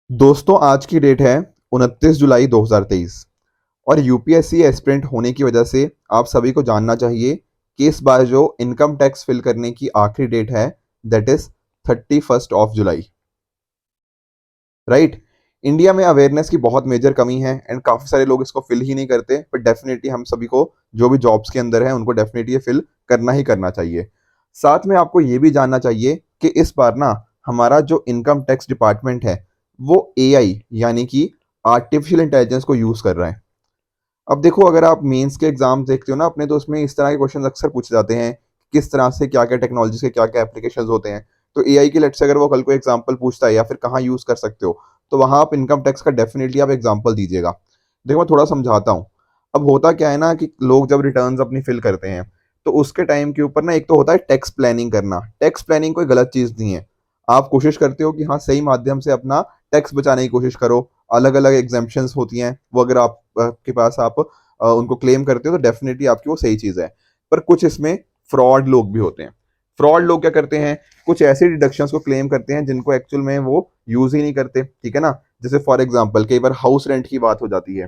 दोस्तों आज की डेट है 29 जुलाई 2023 और यूपीएससी एस्पिरेंट होने की वजह से आप सभी को जानना चाहिए कि इस बार जो इनकम टैक्स फिल करने की आखिरी डेट है that is 31 July. Right. India में अवेयरनेस की बहुत मेजर कमी है एंड काफ़ी सारे लोग इसको फिल ही नहीं करते, बट डेफिनेटली हम सभी को जो भी जॉब्स के अंदर है उनको डेफिनेटली ये फिल करना ही करना चाहिए। साथ में आपको ये भी जानना चाहिए कि इस बार ना हमारा जो इनकम टैक्स डिपार्टमेंट है वो एआई यानी कि आर्टिफिशियल इंटेलिजेंस को यूज़ कर रहा है। अब देखो, अगर आप मेंस के एग्जाम देखते हो ना अपने, तो उसमें इस तरह के क्वेश्चन अक्सर पूछे जाते हैं, किस तरह से क्या क्या टेक्नोलॉजी के क्या क्या एप्लीकेशंस होते हैं। तो एआई की लेट से अगर वो कल को एग्जांपल पूछता है या फिर कहाँ यूज़ कर सकते हो, तो वहाँ आप इनकम टैक्स का डेफिनेटली आप एग्जांपल दीजिएगा। देखो मैं थोड़ा समझाता हूँ। अब होता क्या है ना कि लोग जब रिटर्न्स अपनी फिल करते हैं तो उसके टाइम के ऊपर ना एक तो होता है टैक्स प्लानिंग करना। टैक्स प्लानिंग कोई गलत चीज़ नहीं है। आप कोशिश करते हो कि हाँ सही माध्यम से अपना टैक्स बचाने की कोशिश करो। अलग अलग एग्जाम्पशंस होती हैं, वो अगर आप के पास आप उनको क्लेम करते हो तो डेफिनेटली आपकी वो सही चीज़ है। पर कुछ इसमें फ्रॉड लोग भी होते हैं। फ्रॉड लोग क्या करते हैं, कुछ ऐसी डिडक्शंस को क्लेम करते हैं जिनको एक्चुअल में वो यूज़ ही नहीं करते। ठीक है ना। जैसे फॉर एग्जांपल कई बार हाउस रेंट की बात हो जाती है।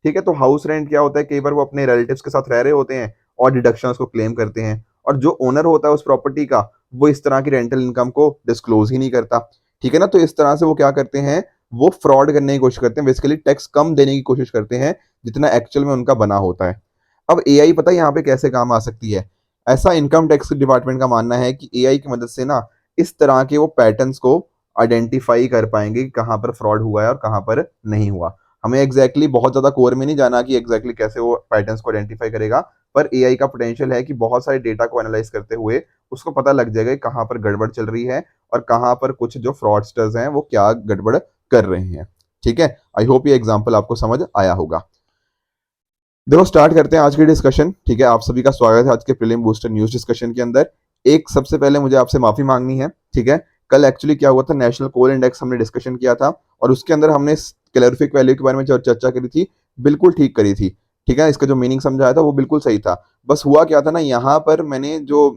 ठीक है, तो हाउस रेंट क्या होता है, कई बार वो अपने रिलेटिव्स के साथ रह रहे होते हैं और डिडक्शंस को क्लेम करते हैं, और जो ओनर होता है उस प्रॉपर्टी का वो इस तरह की रेंटल इनकम को डिस्क्लोज ही नहीं करता। ठीक है ना। तो इस तरह से वो क्या करते हैं, वो फ्रॉड करने की कोशिश करते हैं, बेसिकली टैक्स कम देने की कोशिश करते हैं जितना एक्चुअल में उनका बना होता है। अब एआई पता है यहाँ पे कैसे काम आ सकती है। ऐसा इनकम टैक्स डिपार्टमेंट का मानना है कि एआई की मदद से ना इस तरह के वो पैटर्न्स को आइडेंटिफाई कर पाएंगे कि कहाँ पर फ्रॉड हुआ है और कहाँ पर नहीं हुआ। हमें बहुत ज़्यादा कोर में नहीं जाना कि कैसे वो पैटर्न्स को आइडेंटिफाई करेगा, पर एआई का पोटेंशियल है कि बहुत सारे डेटा को एनालाइज करते हुए उसको पता लग जाएगा कि कहाँ पर गड़बड़ चल रही है और कहाँ पर कुछ जो फ्रॉडस्टर्स हैं वो क्या गड़बड़ कर रहे हैं। ठीक है। आई होप ये एग्जाम्पल आपको समझ आया होगा। देखो स्टार्ट करते हैं आज की डिस्कशन। ठीक है, आप सभी का स्वागत है आज के प्रीलिम बूस्टर न्यूज डिस्कशन के अंदर। एक सबसे पहले मुझे आपसे माफी मांगनी है। ठीक है, कल एक्चुअली क्या हुआ था, नेशनल कोल इंडेक्स हमने डिस्कशन किया था और उसके अंदर हमने कैलोरीफिक वैल्यू के बारे में जो चर्चा करी थी बिल्कुल ठीक करी थी। ठीक है, इसका जो मीनिंग समझाया था वो बिल्कुल सही था। बस हुआ क्या था ना, यहाँ पर मैंने जो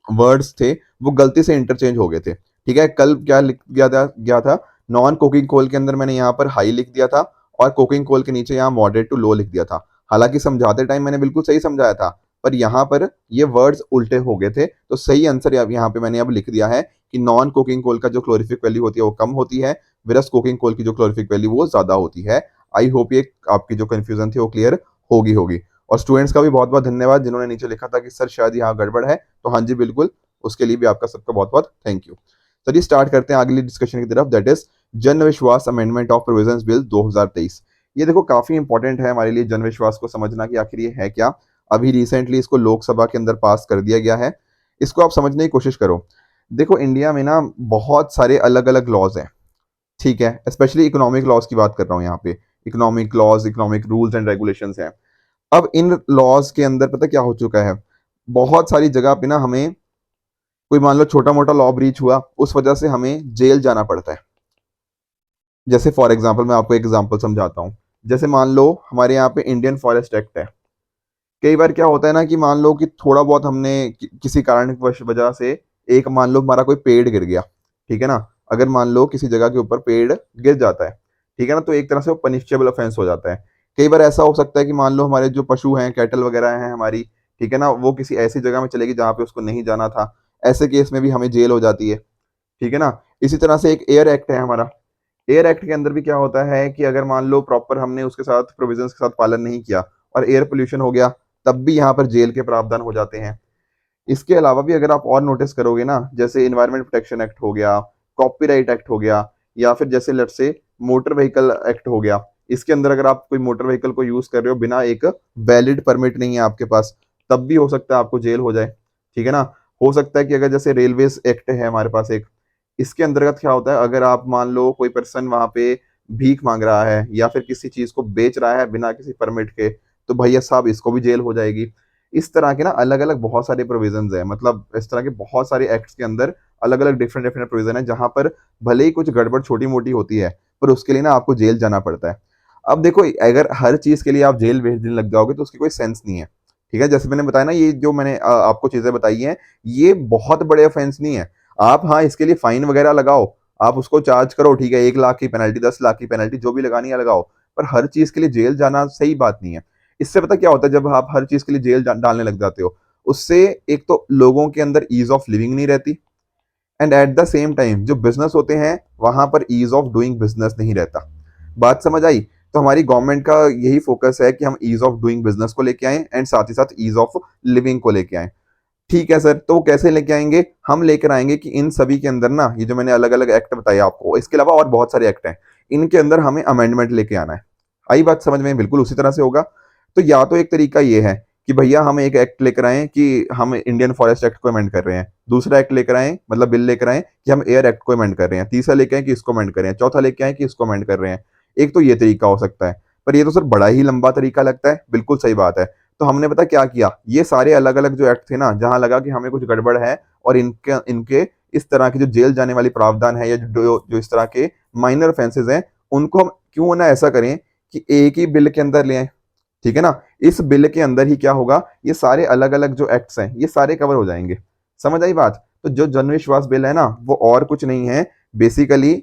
वर्ड्स थे वो गलती से इंटरचेंज हो गए थे। ठीक है, कल क्या लिख गया था नॉन कोकिंग कोल के अंदर मैंने यहाँ पर हाई लिख दिया था और कोकिंग कोल के नीचे यहाँ मॉडरेट टू लो लिख दिया था। हालांकि समझाते टाइम मैंने बिल्कुल सही समझाया था, पर यहाँ पर ये वर्ड्स उल्टे हो गए थे, तो सही आंसर यहाँ पे मैंने अब लिख दिया है कि नॉन कोकिंग कोल का जो क्लोरीफिक वैल्यू होती है वो कम होती है, विरस कोकिंग कोल की जो क्लोरीफिक वैल्यू वो ज्यादा होती है। आई होप ये आपकी जो कंफ्यूजन थी वो क्लियर होगी। और स्टूडेंट्स का भी बहुत बहुत धन्यवाद जिन्होंने नीचे लिखा था कि सर शायद यहाँ गड़बड़ है। तो हाँ जी बिल्कुल, उसके लिए भी आपका सबका बहुत बहुत थैंक यू। चलिए स्टार्ट करते हैं अगली डिस्कशन की तरफ, दैट इज जन विश्वास अमेंडमेंट ऑफ प्रोविजंस बिल 2023। ये देखो काफी इंपॉर्टेंट है हमारे लिए जन विश्वास को समझना कि आखिर ये है क्या। अभी रिसेंटली इसको लोकसभा के अंदर पास कर दिया गया है। इसको आप समझने की कोशिश करो। देखो इंडिया में ना बहुत सारे अलग अलग लॉज हैं। ठीक है, स्पेशली इकोनॉमिक लॉज की बात कर रहा हूँ यहाँ पे। Economic laws, economic rules and regulations हैं। अब इन लॉज के अंदर पता क्या हो चुका है, बहुत सारी जगह पे ना हमें कोई मान लो छोटा मोटा लॉ ब्रीच हुआ, उस वजह से हमें जेल जाना पड़ता है। जैसे फॉर एग्जांपल मैं आपको एग्जांपल समझाता हूँ। जैसे मान लो हमारे यहाँ पे इंडियन फॉरेस्ट एक्ट है। कई बार क्या होता है ना कि मान लो कि थोड़ा बहुत हमने किसी कारण वजह से एक मान लो हमारा कोई पेड़ गिर गया। ठीक है ना। अगर मान लो किसी जगह के ऊपर पेड़ गिर जाता है, ठीक है ना, तो एक तरह से वो पनिशेबल ऑफेंस हो जाता है। कई बार ऐसा हो सकता है कि मान लो हमारे जो पशु हैं, कैटल वगैरह हैं हमारी, ठीक है ना, वो किसी ऐसी जगह में चलेगी जहाँ पे उसको नहीं जाना था। ऐसे केस में भी हमें जेल हो जाती है। ठीक है ना। इसी तरह से एक एयर एक्ट है हमारा। एयर एक्ट के अंदर भी क्या होता है कि अगर मान लो प्रॉपर हमने उसके साथ प्रोविजंस के साथ पालन नहीं किया और एयर पोल्यूशन हो गया, तब भी यहाँ पर जेल के प्रावधान हो जाते हैं। इसके अलावा भी अगर आप और नोटिस करोगे ना, जैसे इन्वायरमेंट प्रोटेक्शन एक्ट हो गया, कॉपीराइट एक्ट हो गया, या फिर जैसे let's say motor vehicle act हो गया। इसके अंदर अगर आप कोई मोटर व्हीकल को यूज कर रहे हो बिना एक वैलिड परमिट नहीं है आपके पास, तब भी हो सकता है आपको जेल हो जाए। ठीक है ना। हो सकता है कि अगर जैसे रेलवेज एक्ट है हमारे पास एक, इसके अंतर्गत क्या होता है, अगर आप मान लो कोई पर्सन वहां पे भीख मांग रहा है या फिर किसी चीज को बेच रहा है बिना किसी परमिट के, तो भैया साहब इसको भी जेल हो जाएगी। इस तरह के ना अलग अलग बहुत सारे प्रोविजंस है, मतलब इस तरह के बहुत सारे एक्ट्स के अंदर अलग अलग डिफरेंट डिफरेंट प्रोविजन है, जहां पर भले ही कुछ गड़बड़ छोटी मोटी होती है पर उसके लिए ना आपको जेल जाना पड़ता है। अब देखो अगर हर चीज के लिए आप जेल भेजने लग जाओगे तो उसकी कोई सेंस नहीं है। ठीक है, जैसे मैंने बताया ना, ये जो मैंने आपको चीजें बताई हैं ये बहुत बड़े ऑफेंस नहीं है। आप हाँ इसके लिए फाइन वगैरह लगाओ, आप उसको चार्ज करो, ठीक है, 1 लाख की पेनल्टी, 10 लाख की पेनल्टी, जो भी लगानी है लगाओ, पर हर चीज के लिए जेल जाना सही बात नहीं है। इससे पता क्या होता है, जब आप हर चीज के लिए जेल डालने लग जाते हो, उससे एक तो लोगों के अंदर ईज ऑफ लिविंग नहीं रहती, and at the same time जो बिजनेस होते हैं वहां पर ईज ऑफ डूइंग बिजनेस नहीं रहता। बात समझ आई? तो हमारी गवर्नमेंट का यही फोकस है कि हम ईज ऑफ डूइंग बिजनेस को लेके आए एंड साथ ही साथ ईज ऑफ लिविंग को लेके आए। ठीक है सर, तो वो कैसे लेके आएंगे? हम लेकर आएंगे कि इन सभी के अंदर ना, ये जो मैंने अलग अलग एक्ट बताए आपको, इसके अलावा और बहुत सारे एक्ट हैं, इनके अंदर हमें अमेंडमेंट लेके आना है। आई बात समझ में? बिल्कुल उसी तरह से होगा। तो या तो एक तरीका ये है कि भैया हम एक एक्ट लेकर आए कि हम इंडियन फॉरेस्ट एक्ट को अमेंड कर रहे हैं, दूसरा एक्ट लेकर आए मतलब बिल लेकर आए कि हम एयर एक्ट को अमेंड कर रहे हैं, तीसरा लेके आए कि इसको अमेंड कर रहे हैं, चौथा लेके आए कि इसको अमेंड कर रहे हैं। एक तो ये तरीका हो सकता है, पर ये तो सर बड़ा ही लंबा तरीका लगता है। बिल्कुल सही बात है। तो हमने पता क्या किया, ये सारे अलग अलग जो एक्ट थे ना, जहां लगा कि हमें कुछ गड़बड़ है और इनके इनके इस तरह की जो जेल जाने वाली प्रावधान है या जो इस तरह के माइनर ऑफेंसेस हैं, उनको हम क्यों ना ऐसा करें कि एक ही बिल के अंदर ले आए। ठीक है ना? इस बिल के अंदर ही क्या होगा, ये सारे अलग अलग जो एक्ट्स हैं ये सारे कवर हो जाएंगे। समझ आई बात? तो जो जन विश्वास बिल है ना, वो और कुछ नहीं है, बेसिकली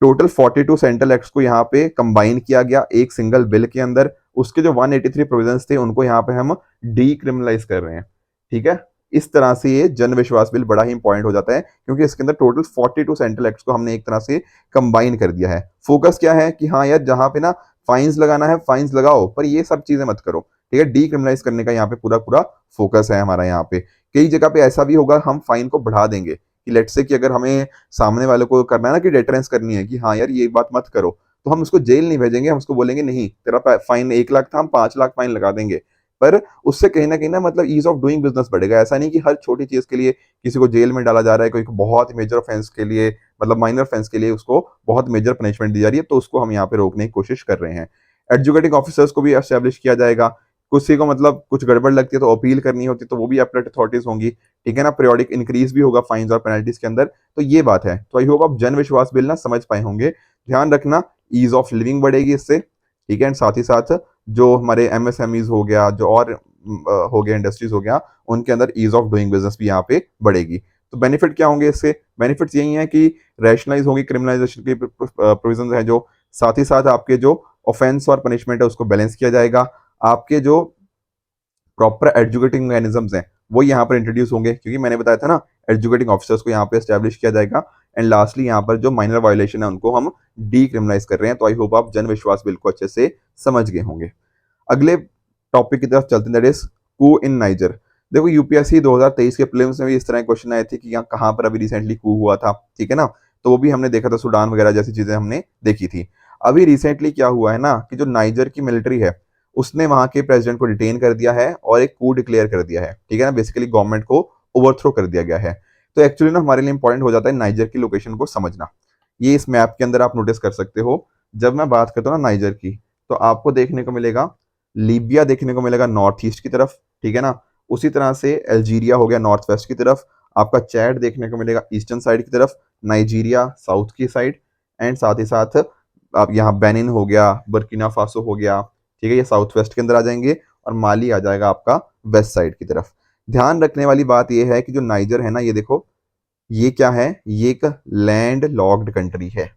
टोटल 42 सेंट्रल एक्ट्स को यहाँ पे कंबाइन किया गया एक सिंगल बिल के अंदर। उसके जो 183 प्रोविजंस थे उनको यहाँ पे हम डीक्रिमिनलाइज कर रहे हैं। ठीक है? इस तरह से ये जन विश्वास बिल बड़ा ही इंपॉर्टेंट हो जाता है, क्योंकि इसके अंदर टोटल 42 सेंट्रल एक्ट्स को हमने एक तरह से कंबाइन कर दिया है। फोकस क्या है कि हाँ यार, जहां पे ना फाइन्स लगाना है फाइन्स लगाओ, पर ये सब चीजें मत करो। ठीक है? डीक्रिमिनलाइज करने का यहाँ पे पूरा पूरा फोकस है हमारा। यहाँ पे कई जगह पे ऐसा भी होगा, हम फाइन को बढ़ा देंगे कि लेट से कि अगर हमें सामने वाले को करना है ना कि डेटरेंस करनी है कि हाँ यार ये बात मत करो, तो हम उसको जेल नहीं भेजेंगे, हम उसको बोलेंगे नहीं तेरा फाइन 1 लाख था, हम 5 लाख फाइन लगा देंगे। पर उससे कहीं ना मतलब ईज ऑफ डूइंग बिजनेस बढ़ेगा। ऐसा नहीं कि हर छोटी चीज के लिए किसी को जेल में डाला जा रहा है, कोई बहुत मेजर ऑफेंस के लिए, मतलब माइनर ऑफेंस के लिए उसको बहुत मेजर पनिशमेंट दी जा रही है, तो उसको हम यहाँ पे रोकने की कोशिश कर रहे हैं। एजुकेटिंग ऑफिसर्स को भी एस्टेब्लिश किया जाएगा। किसी को मतलब कुछ गड़बड़ लगती है तो अपील करनी होती है, तो वो भी अपलेट अथॉरिटीज होंगी। ठीक है ना? पीरियोडिक इंक्रीज भी होगा फाइन्स और पेनल्टीज के अंदर। तो ये बात है। तो आई होप आप जन विश्वास बिल ना समझ पाए होंगे। ध्यान रखना, ईज ऑफ लिविंग बढ़ेगी इससे। ठीक है? एंड साथ ही साथ जो हमारे एमएसएमईज हो गया, जो और हो गया इंडस्ट्रीज हो गया, उनके अंदर ईज ऑफ डूइंग बिजनेस भी यहाँ पे बढ़ेगी। तो बेनिफिट क्या होंगे इससे? बेनिफिट्स यही है कि रैशनलाइज होगी क्रिमिनलाइजेशन की प्रोविजन है, जो साथ ही साथ आपके जो ऑफेंस और पनिशमेंट है उसको बैलेंस किया जाएगा। आपके जो प्रॉपर एजुकेटिंग मैकेनिज्म्स हैं वो यहाँ पर इंट्रोड्यूस होंगे, क्योंकि मैंने बताया था ना, एजुकेटिंग ऑफिसर्स को यहाँ पे एस्टेब्लिश किया जाएगा। एंड लास्टली यहाँ पर जो माइनर वायोलेशन है उनको हम डीक्रिमिनलाइज कर रहे हैं। तो आई होप आप जन विश्वास बिल को अच्छे से समझ गए होंगे। अगले टॉपिक की तरफ चलते हैं, that is coup in Niger. देखो यूपीएससी 2023 के प्रीलिम्स में भी इस तरह के क्वेश्चन आए थे कि यहाँ कहाँ पर अभी रिसेंटली कू हुआ था। ठीक है ना? तो वो भी हमने देखा था, सूडान वगैरह जैसी चीजें हमने देखी थी। अभी रिसेंटली क्या हुआ है ना कि जो नाइजर की मिलिट्री है उसने वहां के प्रेसिडेंट को डिटेन कर दिया है और एक कू डिक्लेयर कर दिया है। ठीक है ना? बेसिकली गवर्नमेंट को ओवरथ्रो कर दिया गया है। तो एक्चुअली ना हमारे लिए इंपॉर्टेंट हो जाता है नाइजर की लोकेशन को समझना। ये इस मैप के अंदर आप नोटिस कर सकते हो। जब मैं बात करता हूँ ना नाइजर की, तो आपको देखने को मिलेगा लीबिया, देखने को मिलेगा नॉर्थ ईस्ट की तरफ। ठीक है ना? उसी तरह से अल्जीरिया हो गया नॉर्थ वेस्ट की तरफ। आपका चैड देखने को मिलेगा ईस्टर्न साइड की तरफ, नाइजीरिया साउथ की साइड, एंड साथ ही साथ आप यहाँ बेनिन हो गया, बर्किना फासो हो गया। ठीक है? ये साउथ वेस्ट के अंदर आ जाएंगे, और माली आ जाएगा आपका वेस्ट साइड की तरफ। ध्यान रखने वाली बात यह है कि जो नाइजर है ना, ये देखो, ये क्या है, ये एक लैंड लॉक्ड कंट्री है।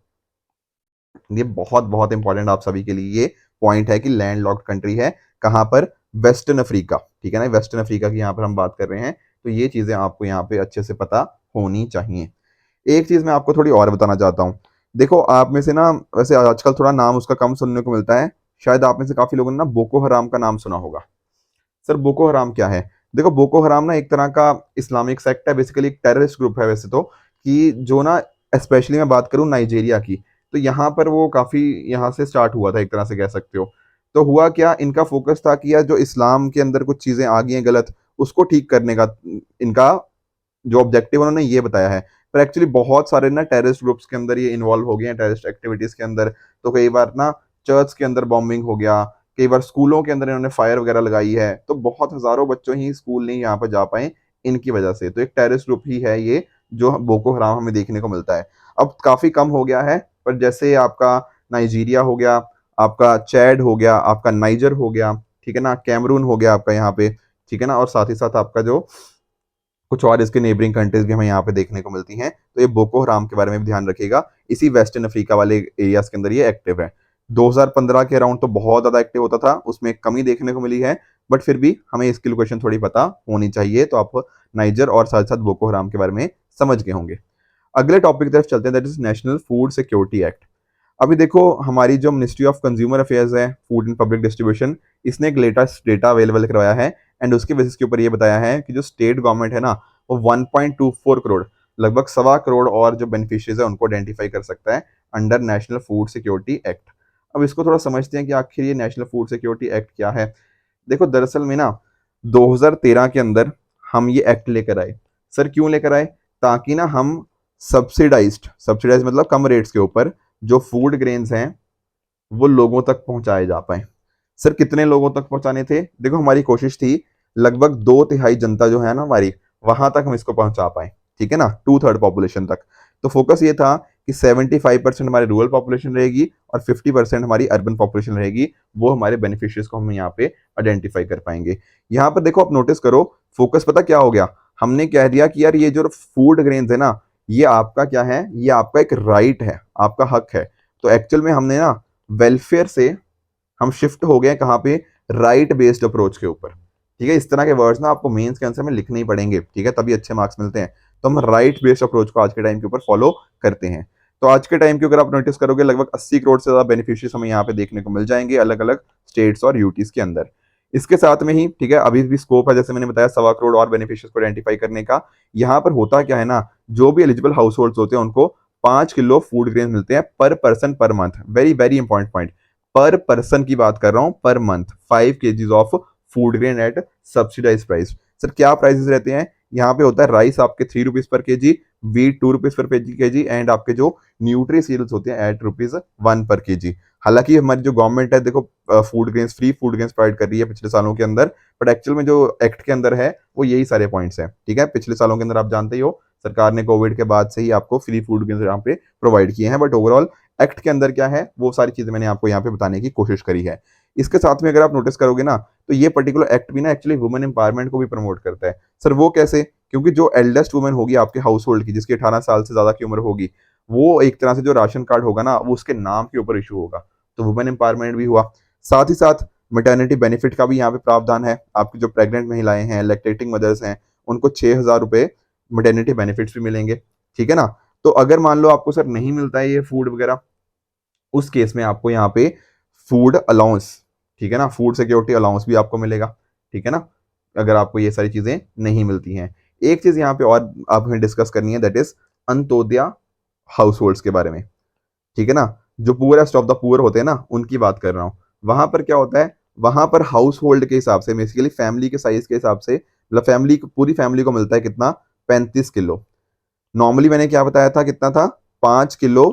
ये बहुत बहुत इंपॉर्टेंट आप सभी के लिए ये पॉइंट है कि लैंड लॉक्ड कंट्री है। कहां पर? Western Africa. ठीक है ना? वेस्टर्न अफ्रीका की यहाँ पर हम बात कर रहे हैं। तो ये चीजें आपको यहाँ पे अच्छे से पता होनी चाहिए। एक चीज मैं आपको थोड़ी और बताना चाहता हूँ। देखो, आप में से ना, वैसे आजकल थोड़ा नाम उसका कम सुनने को मिलता है, शायद आप में से काफी लोगों ने ना बोको हराम का नाम सुना होगा। सर बोको हराम क्या है? देखो, बोको हराम ना एक तरह का इस्लामिक सेक्ट है, बेसिकली एक टेररिस्ट ग्रुप है वैसे तो, कि जो ना, स्पेशली मैं बात करूं नाइजीरिया की, तो यहाँ पर वो काफी यहाँ से स्टार्ट हुआ था, एक तरह से कह सकते हो। तो हुआ क्या, इनका फोकस था कि यार जो इस्लाम के अंदर कुछ चीजें आ गई हैं गलत, उसको ठीक करने का इनका जो ऑब्जेक्टिव उन्होंने ये बताया है। पर एक्चुअली बहुत सारे ना टेररिस्ट ग्रुप्स के अंदर ये इन्वॉल्व हो गए हैं, टेररिस्ट एक्टिविटीज के अंदर। तो कई बार ना चर्च के अंदर बॉम्बिंग हो गया, कई बार स्कूलों के अंदर इन्होंने फायर वगैरह लगाई है, तो बहुत हजारों बच्चों ही स्कूल नहीं यहाँ पर जा पाए इनकी वजह से। तो एक टेररिस्ट ग्रुप ही है ये, जो बोको हराम हमें देखने को मिलता है। अब काफी कम हो गया है, पर जैसे आपका नाइजीरिया हो गया, आपका चैड हो गया, आपका नाइजर हो गया, ठीक है ना, कैमरून हो गया आपका यहाँ पे, ठीक है ना, और साथ ही साथ आपका जो कुछ और इसके नेबरिंग कंट्रीज भी हमें यहाँ पे देखने को मिलती हैं। तो ये बोको हराम के बारे में भी ध्यान रखिएगा, इसी वेस्टर्न अफ्रीका वाले एरियाज के अंदर ये एक्टिव है। 2015 के अराउंड तो बहुत ज़्यादा एक्टिव होता था, उसमें कमी देखने को मिली है, बट फिर भी हमें इसकी लोकेशन थोड़ी पता होनी चाहिए। तो आप नाइजर और साथ साथ बोको हराम के बारे में समझ गए होंगे। अगले टॉपिक की तरफ चलते हैं, that is national food security act. अभी देखो हमारी जो मिनिस्ट्री ऑफ कंज्यूमर अफेयर्स है, फूड एंड पब्लिक डिस्ट्रीब्यूशन, इसने एक लेटेस्ट डेटा अवेलेबल करवाया है एंड उसके बेसिस के ऊपर ये बताया है कि जो स्टेट गवर्नमेंट है ना, वो 1.24 करोड़, लगभग 1.25 करोड़ और जो बेनिफिशियरीज है उनको आइडेंटिफाई कर सकता है under national food security act. अब इसको थोड़ा समझते हैं कि आखिर ये नेशनल फूड सिक्योरिटी एक्ट क्या है। देखो दरअसल में ना 2013 के अंदर हम ये एक्ट लेकर आए। सर क्यों लेकर आए? ताकि ना हम सब्सिडाइज मतलब कम रेट्स के ऊपर जो फूड ग्रेन्स हैं वो लोगों तक पहुंचाए जा पाए। सर कितने लोगों तक पहुंचाने थे? देखो हमारी कोशिश थी लगभग 2/3 जनता जो है ना हमारी, वहां तक हम इसको पहुंचा पाए, ठीक है ना, 2/3 पॉपुलेशन तक। तो फोकस ये था कि 75% हमारी रूरल पॉपुलेशन रहेगी और 50% हमारी अर्बन पॉपुलेशन रहेगी, वो हमारे बेनिफिशियरीज को हम यहाँ पे आइडेंटिफाई कर पाएंगे। यहाँ पर देखो आप नोटिस करो, फोकस पता क्या हो गया, हमने कह दिया कि यार ये जो फूड ग्रेन्स है ना, ये आपका क्या है, ये आपका एक राइट है, आपका हक है। तो एक्चुअल में हमने ना वेलफेयर से हम शिफ्ट हो गए कहाँ पे, राइट बेस्ड अप्रोच के ऊपर। ठीक है, इस तरह के वर्ड्स ना आपको मेंस के आंसर में लिखने ही पड़ेंगे, ठीक है, तभी अच्छे मार्क्स मिलते हैं। तो हम राइट बेस्ड अप्रोच को आज के टाइम के ऊपर फॉलो करते हैं। तो आज के टाइम के अगर आप नोटिस करोगे लगभग 80 करोड़ से ज्यादा बेनिफिशियरीज हमें यहाँ पे देखने को मिल जाएंगे अलग अलग स्टेट्स और यूटीज के अंदर। इसके साथ में ही ठीक है, अभी भी स्कोप है, जैसे मैंने बताया 1.25 करोड़ और बेनिफिशियरीज को आइडेंटिफाई करने का। यहाँ पर होता क्या है ना, जो भी एलिजिबल हाउस होल्ड होते हैं उनको 5 किलो फूड ग्रेन मिलते हैं per person per month. Very very important point, per person की बात कर रहा हूं, per month 5 kgs of food grain at subsidise price. Sir क्या प्राइसेस रहते हैं? यहाँ पे होता है राइस आपके 3 rupees per KG, wheat 2 rupees per KG and आपके जो न्यूट्री सीरियल्स होते हैं एट ₹1 पर केजी। हालांकि हमारी जो गवर्नमेंट है देखो food grains, free food grains provide कर रही है पिछले सालों के अंदर, बट एक्चुअल में जो एक्ट के अंदर है वो यही सारे पॉइंट्स हैं। ठीक है, पिछले सालों के अंदर आप जानते ही हो सरकार ने कोविड के बाद से ही आपको फ्री फूड ग्रेन्स यहाँ पे प्रोवाइड किए हैं, बट ओवरऑल एक्ट के अंदर क्या है वो सारी चीजें मैंने आपको यहाँ पे बताने की कोशिश करी है। इसके साथ में अगर आप नोटिस करोगे ना, तो ये पर्टिकुलर एक्ट भी ना एक्चुअली वुमेन एम्पावरमेंट को भी प्रमोट करता है। सर वो कैसे? क्योंकि जो एल्डेस्ट वुमेन होगी आपके हाउस होल्ड की, जिसकी 18 साल से ज्यादा की उम्र होगी, वो एक तरह से जो राशन कार्ड होगा ना वो उसके नाम के ऊपर इशू होगा, तो वुमेन एम्पावरमेंट भी हुआ। साथ ही साथ मेटर्निटी बेनिफिट का भी यहाँ पे प्रावधान है। आपकी जो प्रेग्नेंट महिलाएं हैं, लैक्टेटिंग मदर्स हैं, उनको 6,000 रुपए मेटर्निटी बेनिफिट्स भी मिलेंगे, ठीक है ना। तो अगर मान लो आपको सर नहीं मिलता है ये फूड वगैरह, उस केस में आपको यहाँ पे फूड अलाउंस, ठीक है ना, फूड सिक्योरिटी अलाउंस भी आपको मिलेगा, ठीक है ना, अगर आपको ये सारी चीजें नहीं मिलती हैं। एक चीज यहाँ पे और आप हमें डिस्कस करनी है, that is Antyodaya house holds के बारे में, ठीक है ना। जो पुअरेस्ट ऑफ द पुअर होते हैं ना, उनकी बात कर रहा हूँ। वहां पर क्या होता है, वहां पर हाउस होल्ड के हिसाब से, बेसिकली फैमिली के साइज के हिसाब से, मतलब फैमिली, पूरी फैमिली को मिलता है कितना, 35 किलो। नॉर्मली मैंने क्या बताया था, कितना था, 5 किलो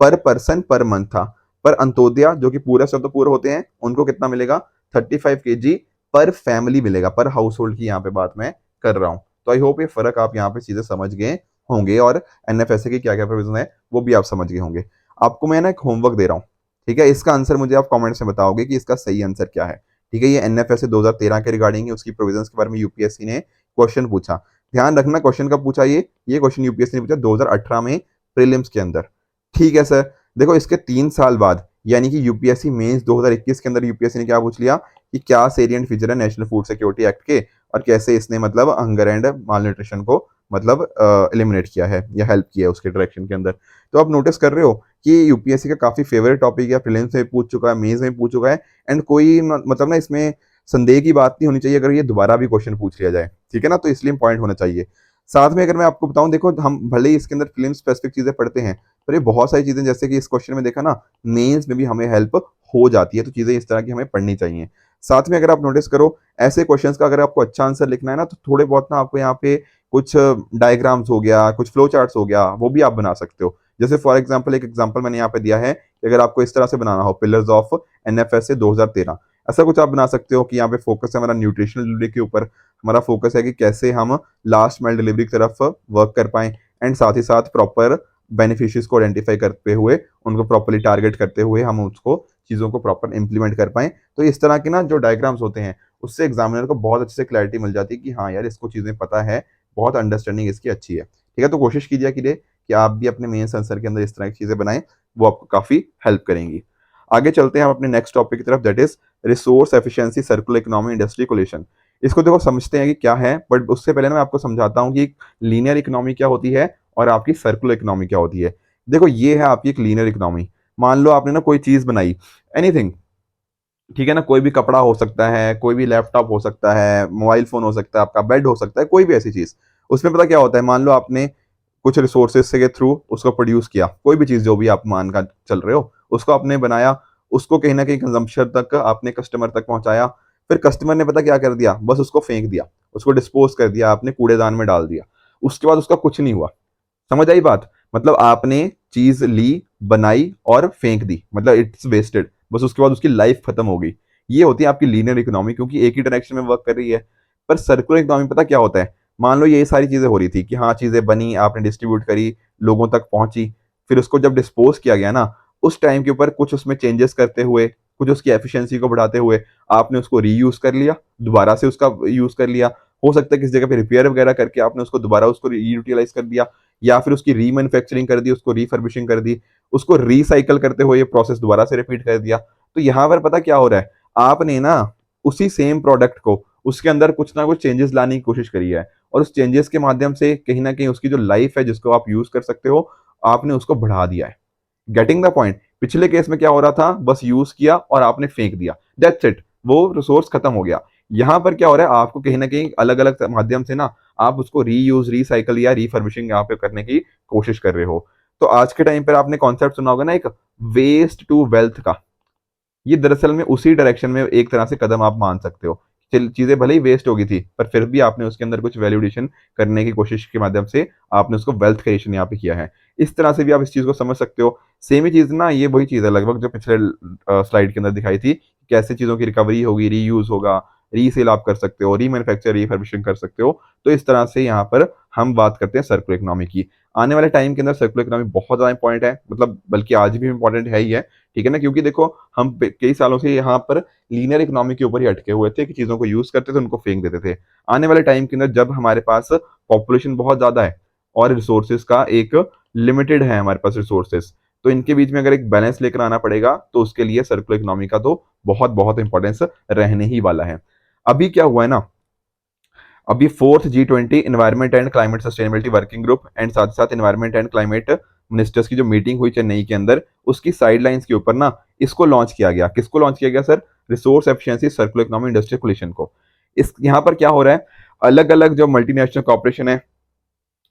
पर पर्सन पर मंथ था। पर अंत्योदया जो कि पूरा सब तो पूरे होते हैं, उनको कितना मिलेगा, 35 kg पर फैमिली मिलेगा, पर हाउस होल्ड की यहाँ पे बात मैं कर रहा हूँ। तो आई होप ये फर्क आप यहाँ पे चीजें समझ गए होंगे और एनएफएसए की क्या क्या प्रोविजन है वो भी आप समझ गए होंगे। आपको मैं ना एक होमवर्क दे रहा हूँ, ठीक है, इसका आंसर मुझे आप कमेंट्स में बताओगे कि इसका सही आंसर क्या है। ठीक है, ये एनएफएसए 2013 के रिगार्डिंग उसकी प्रोविजंस के बारे में यूपीएससी ने क्वेश्चन पूछा। ध्यान रखना क्वेश्चन कब पूछा, ये क्वेश्चन यूपीएससी ने पूछा 2018 में प्रीलिम्स के अंदर। ठीक है सर, देखो इसके 3 साल बाद यानी कि यूपीएससी मेंस 2021 के अंदर यूपीएससी ने क्या पूछ लिया कि क्या सेरियंट फीचर है नेशनल फूड सिक्योरिटी एक्ट के, और कैसे इसने मतलब हंगर एंड माल न्यूट्रिशन को मतलब एलिमिनेट किया है या हेल्प किया है उसके डायरेक्शन के अंदर। तो आप नोटिस कर रहे हो कि यूपीएससी का काफी फेवरेट टॉपिक है, प्रीलिम्स में पूछ चुका है, मेंस में पूछ चुका है, एंड कोई मतलब ना इसमें संदेह की बात नहीं होनी चाहिए अगर ये दोबारा भी क्वेश्चन पूछ लिया जाए, ठीक है ना, तो इसलिए पॉइंट होना चाहिए। साथ में अगर मैं आपको बताऊं, देखो हम भले ही इसके अंदर फिल्म स्पेसिफिक चीजें पढ़ते हैं, पर ये बहुत सारी चीजें जैसे कि इस क्वेश्चन में देखा ना, मेंस में भी हमें हेल्प हो जाती है, तो चीजें इस तरह की हमें पढ़नी चाहिए। साथ में अगर आप नोटिस करो, ऐसे क्वेश्चंस का अगर आपको अच्छा आंसर लिखना है ना, तो थोड़े बहुत ना आपको यहाँ पे कुछ डायग्राम्स हो गया, कुछ फ्लो चार्ट्स हो गया, वो भी आप बना सकते हो। जैसे फॉर एग्जाम्पल एक एग्जाम्पल मैंने यहाँ पे दिया है कि अगर आपको इस तरह से बनाना हो, पिलर्स ऑफ एनएफएसए 2013, ऐसा कुछ आप बना सकते हो कि यहाँ पे फोकस है हमारा न्यूट्रिशनल डिलीवरी के ऊपर, हमारा फोकस है कि कैसे हम लास्ट माइल डिलीवरी की तरफ वर्क कर पाएं, एंड साथ ही साथ प्रॉपर बेनिफिशियरीज को आइडेंटिफाई करते हुए, उनको प्रॉपरली टारगेट करते हुए हम उसको चीज़ों को प्रॉपर इंप्लीमेंट कर पाएं। तो इस तरह के ना जो डायग्राम्स होते हैं, उससे एग्जामिनर को बहुत अच्छे से क्लैरिटी मिल जाती है कि हाँ यार इसको चीज़ें पता है, बहुत अंडरस्टैंडिंग इसकी अच्छी है। ठीक है, तो कोशिश कीजिए कि आप भी अपने मेंस आंसर के अंदर इस तरह की चीज़ें बनाएं, वो आपको काफ़ी हेल्प करेंगी। आगे चलते हैं हम अपने नेक्स्ट टॉपिक की तरफ, that is resource efficiency circular economy industry coalition. इसको देखो समझते हैं कि क्या है, बट उससे पहले ना मैं आपको समझाता हूँ कि लीनियर इकोनॉमी क्या होती है और आपकी सर्कुलर इकोनॉमी क्या होती है। देखो ये है आपकी एक लीनियर इकोनॉमी। मान लो आपने ना कोई चीज़ बनाई, एनीथिंग, ठीक है ना, कोई भी कपड़ा हो सकता है, कोई भी लैपटॉप हो सकता है, मोबाइल फ़ोन हो सकता है, आपका बेड हो सकता है, कोई भी ऐसी चीज़। उसमें पता क्या होता है, मान लो आपने कुछ रिसोर्सेज से के थ्रू उसको प्रोड्यूस किया, कोई भी चीज़ जो भी आप मान का चल रहे हो, उसको आपने बनाया, उसको कहीं न कहीं कंज़म्पशन तक आपने कस्टमर तक पहुँचाया, फिर कस्टमर ने पता क्या कर दिया, बस उसको फेंक दिया, उसको डिस्पोज़ कर दिया, आपने कूड़ेदान में डाल दिया। उसके बाद उसका कुछ नहीं हुआ। समझ आई बात? मतलब आपने चीज़ ली, बनाई और फेंक दी, मतलब इट्स वेस्टेड। बस उसके बाद उसकी लाइफ खत्म हो गई। ये होती है आपकी लीनियर इकोनॉमी, क्योंकि एक ही डायरेक्शन में वर्क कर रही है। पर सर्कुलर इकोनॉमी पता क्या होता है? मान लो ये सारी चीज़ें हो रही थी कि हाँ, चीज़ें बनी, आपने डिस्ट्रीब्यूट करी, लोगों तक पहुँची, फिर उसको जब डिस्पोज़ किया गया ना, उस टाइम के ऊपर कुछ उसमें चेंजेस करते हुए, कुछ उसकी एफिशिएंसी को बढ़ाते हुए, आपने उसको रीयूज़ कर लिया, दोबारा से उसका यूज़ कर लिया। हो सकता है किसी जगह पे रिपेयर वगैरह करके आपने उसको दोबारा उसको रीयूटिलाइज़ कर दिया, या फिर उसकी रीमैन्युफैक्चरिंग कर दी, उसको रिफर्बिशिंग कर दी, उसको रीसाइकल करते हुए ये प्रोसेस दोबारा से रिपीट कर दिया। तो यहाँ पर पता क्या हो रहा है, आपने ना उसी सेम प्रोडक्ट को उसके अंदर कुछ ना कुछ चेंजेस लाने की कोशिश करी है, और उस चेंजेस के माध्यम से कहीं न कहीं उसकी जो लाइफ है जिसको आप यूज़ कर सकते हो, आपने उसको बढ़ा दिया है। Getting the point? पिछले केस में क्या हो रहा था, बस यूज़ किया और आपने फेंक दिया, दैट्स इट, वो रिसोर्स खत्म हो गया। यहाँ पर क्या हो रहा है, आपको कहीं न कहीं अलग-अलग माध्यम से ना आप उसको रीयूज़, रीसाइकिल या रिफर्बिशिंग यहाँ पे करने की कोशिश कर रहे हो। तो आज के टाइम पर आपने कॉन्सेप्ट सुना होगा ना एक वेस्ट टू वेल्थ का। ये दरअसल में उसी डायरेक्शन में एक तरह से कदम आप मान सकते हो। चीज़ें भले ही वेस्ट हो गई थी, पर फिर भी आपने उसके अंदर कुछ वैल्यू एडिशन करने की कोशिश के माध्यम से आपने उसको वेल्थ क्रिएशन यहाँ पे किया है। इस तरह से भी आप इस चीज़ को समझ सकते हो। सेम ही चीज़ ना, ये वही चीज़ है लगभग जो पिछले स्लाइड के अंदर दिखाई थी, कैसे चीज़ों की रिकवरी होगी, रीयूज़ होगा, रीसेल आप कर सकते हो, रीमैन्युफैक्चर, रिफर्बिशिंग कर सकते हो। तो इस तरह से यहाँ पर हम बात करते हैं सर्कुलर इकोनॉमी की। आने वाले टाइम के अंदर सर्कुलर इकोनॉमी बहुत ज़्यादा इंपॉर्टेंट है, मतलब बल्कि आज भी इंपॉर्टेंट है ही है। ठीक है ना? क्योंकि देखो हम कई सालों से यहाँ पर लीनियर इकोनॉमी के ऊपर ही अटके हुए थे कि चीज़ों को यूज़ करते थे, उनको फेंक देते थे। आने वाले टाइम के अंदर जब हमारे पास पॉपुलेशन बहुत ज़्यादा है और रिसोर्सेज का एक लिमिटेड है हमारे पास रिसोर्सेज, तो इनके बीच में अगर एक बैलेंस लेकर आना पड़ेगा, तो उसके लिए सर्कुलर इकोनॉमी का तो बहुत बहुत इंपॉर्टेंस रहने ही वाला है। अभी क्या हुआ है ना, अभी fourth G20 environment and climate sustainability working group and साथ साथ इन्वायरमेंट एंड क्लाइमेट मिनिस्टर्स की जो मीटिंग हुई चेन्नई के अंदर, उसकी साइडलाइंस के ऊपर ना इसको लॉन्च किया गया। किसको लॉन्च किया गया sir? Resource efficiency circular economy industrial coalition को। इस यहाँ पर क्या हो रहा है, अलग अलग जो मल्टीनेशनल कॉर्पोरेशन है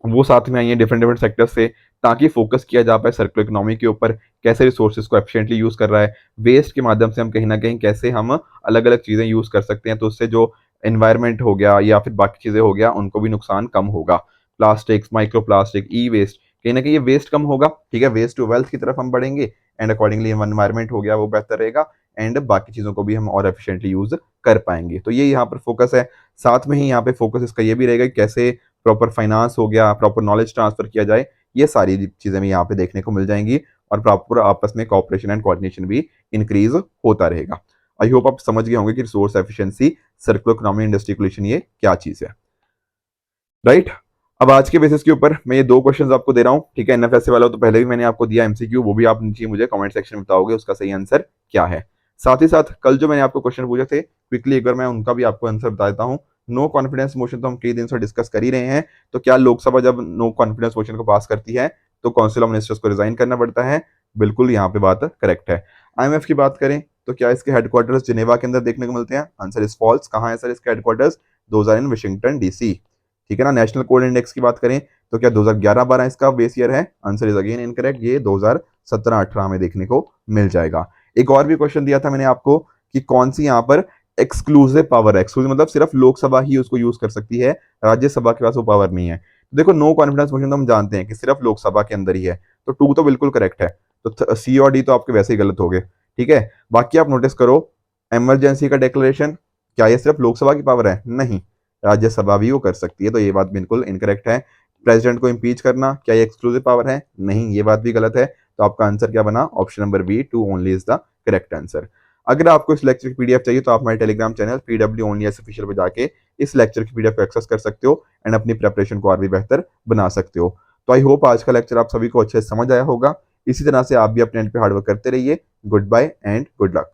वो साथ में आई है डिफरेंट डिफरेंट सेक्टर से, ताकि फोकस किया जा पाए सर्कुलर इकोनॉमी के ऊपर, कैसे रिसोर्सेज को एफिशिएंटली यूज कर रहा है, वेस्ट के माध्यम से हम कहीं ना कहीं कैसे हम अलग अलग चीजें यूज कर सकते हैं, तो उससे जो एनवायरनमेंट हो गया या फिर बाकी चीजें हो गया उनको भी नुकसान कम होगा। प्लास्टिक्स, माइक्रो प्लास्टिक, ई वेस्ट, कहीं ना कहीं ये वेस्ट कम होगा। ठीक है, वेस्ट टू वेल्थ की तरफ हम बढ़ेंगे, एंड अकॉर्डिंगली एनवायरनमेंट हो गया वो बेहतर रहेगा, एंड बाकी चीज़ों को भी हम और एफिशिएंटली यूज कर पाएंगे। तो ये यहाँ पर फोकस है। साथ में ही यहाँ पे फोकस इसका ये भी रहेगा कि कैसे प्रॉपर फाइनेंस हो गया, प्रॉपर नॉलेज ट्रांसफर किया जाए, ये सारी चीज़ें भी यहाँ पे देखने को मिल जाएंगी, और प्रॉपर आपस में कॉपरेशन एंड कोऑर्डिनेशन भी इंक्रीज होता रहेगा। आई होप आप समझ गए होंगे कि resource efficiency, circular economy, industry coalition ये क्या चीज़ है, राइट? अब आज के बेसिस के ऊपर मैं ये दो क्वेश्चंस आपको दे रहा हूँ। ठीक है, एनएफएसए वाला तो पहले भी मैंने आपको दिया एमसीक्यू, वो भी आप नीचे मुझे कमेंट सेक्शन में बताओगे उसका सही आंसर क्या है। साथ ही साथ कल जो मैंने आपको क्वेश्चन पूछे थे, क्विकली एक बार मैं उनका भी आपको आंसर बता देता हूँ। नो कॉन्फिडेंस मोशन तो हम कई दिन से डिस्कस कर ही रहे हैं। तो क्या लोकसभा जब नो कॉन्फिडेंस मोशन को पास करती है तो काउंसिल ऑफ मिनिस्टर्स को रिजाइन करना पड़ता है? बिल्कुल, यहाँ पे बात करेक्ट है। आईएमएफ की बात करें तो क्या इसके हेडक्वार्टर्स जिनेवा के अंदर देखने को मिलते हैं? Answer is false. कहाँ है सर इसके headquarters? Those are in Washington DC. ठीक है ना। नेशनल कोल इंडेक्स की बात करें तो क्या 2011-12 इसका बेस ईयर है? आंसर इज अगेन इनकरेक्ट, ये 2017-18 में देखने को मिल जाएगा। एक और भी क्वेश्चन दिया था मैंने आपको कि कौन सी यहाँ पर एक्सक्लूसिव पावर है। एक्सक्लूसिव मतलब सिर्फ लोकसभा ही उसको यूज कर सकती है, राज्यसभा के पास वो पावर नहीं है। देखो नो कॉन्फिडेंस मोशन तो हम जानते हैं कि सिर्फ लोकसभा के अंदर ही है, तो टू तो बिल्कुल करेक्ट है। तो सी और डी तो आपके वैसे ही गलत हो गए। ठीक है, बाकी आप नोटिस करो, इमरजेंसी का डिक्लेरेशन, क्या ये सिर्फ लोकसभा की पावर है? नहीं, राज्यसभा भी वो कर सकती है, तो ये बात बिल्कुल इनकरेक्ट है। प्रेसिडेंट को इम्पीच करना, क्या ये एक्सक्लूसिव पावर है? नहीं, ये बात भी गलत है। तो आपका आंसर क्या बना? Option number B, two only is the correct answer. अगर आपको इस लेक्चर की पीडीएफ चाहिए तो आप हमारे Telegram channel PW only S official पे जाके इस लेक्चर की पीडीएफ को एक्सेस कर सकते हो एंड अपनी प्रिपरेशन को और भी बेहतर बना सकते हो। तो आई होप आज का लेक्चर आप सभी को अच्छे से समझ आया होगा। इसी तरह से आप भी अपने एंड पे हार्डवर्क करते रहिए। Good bye and good luck.